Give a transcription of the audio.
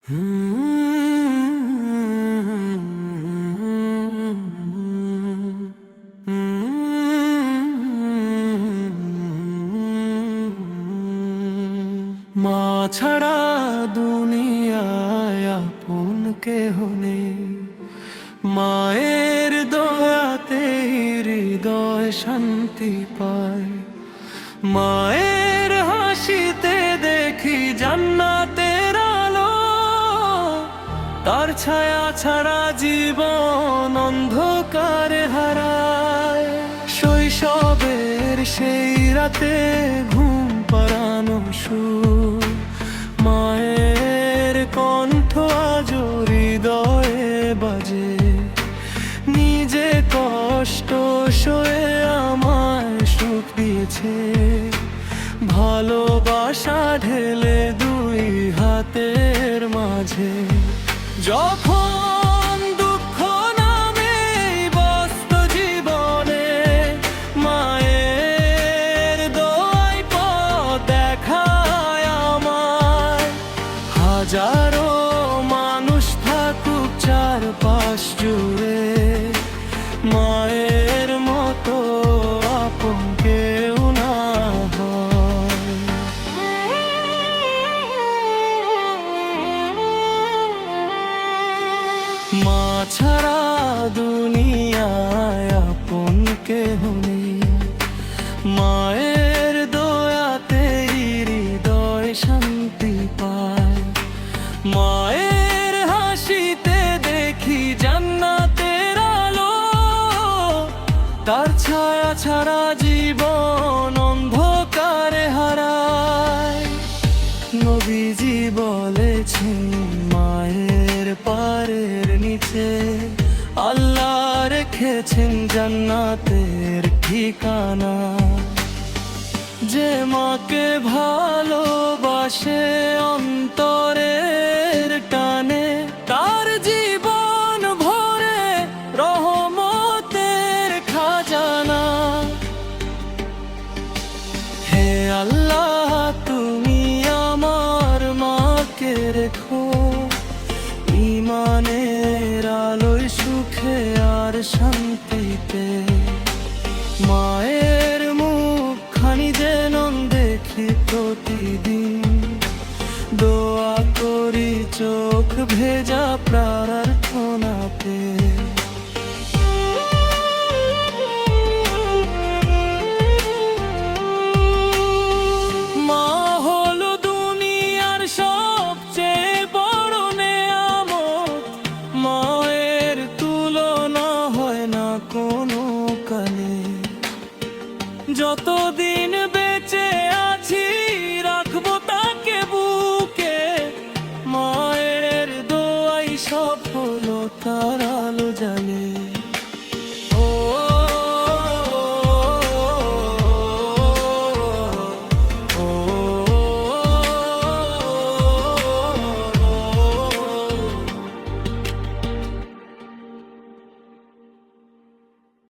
মা ছাড়া দুনিয়ায় আপন কেহ নেই, মায়ের দয়াতে হৃদয় শান্তি পায়। মায়ের হাসিতে দেখি জান্নাতের আলো, তার ছায়া ছাড়া জীবন অন্ধকারে হারায়। শৈশবের সেই রাতে ঘুম পাড়ানো সুর, মায়ের কণ্ঠ আজ হৃদয়ে বাজে। নিজে কষ্ট সয়ে আমায় সুখ দিয়েছে, ভালোবাসা ঢেলে দুই হাতের মাঝে। যখন দুঃখ নামে ব্যস্ত জীবনে, মায়ের দোয়ায় পথ দেখায় আমায়। হাজারো মানুষ থাকুক চারপাশ জুড়ে, মায়ের মতো আপন কেউ না হয়। মা ছাড়া দুনিয়ায় আপন কেহ নেই, মায়ের দয়াতে হৃদয় শান্তি পায়। মায়ের হাসিতে দেখি জান্নাতের আলো, তার ছায়া ছাড়া জীবন অন্ধকারে হারায়। নবীজি বলেছেন, মায়ের পারের নিচে আল্লাহ রেখেছেন জান্নাতের ঠিকানা। যে মাকে ভালোবাসে অন্তরের টানে, তার জীবন ভরে রহমতের খাজানা। হে আল্লাহ, তুমি আমার মাকে রেখো ঈমানের আলোয়, সুখে আর শান্তিতে। মায়ের মুখখানি যেন দেখি প্রতিদিন, দোয়া করি চোখ ভেজা প্রার্থনাতে। মা হলো দুনিয়ার সবচেয়ে বড় নেয়ামত, মায়ের তুলনা হয় না কোনো কালে। যতদিন বেঁচে আছি রাখবো তাকে বুকে, মায়ের দোয়াই সফলতার আলো জ্বালে।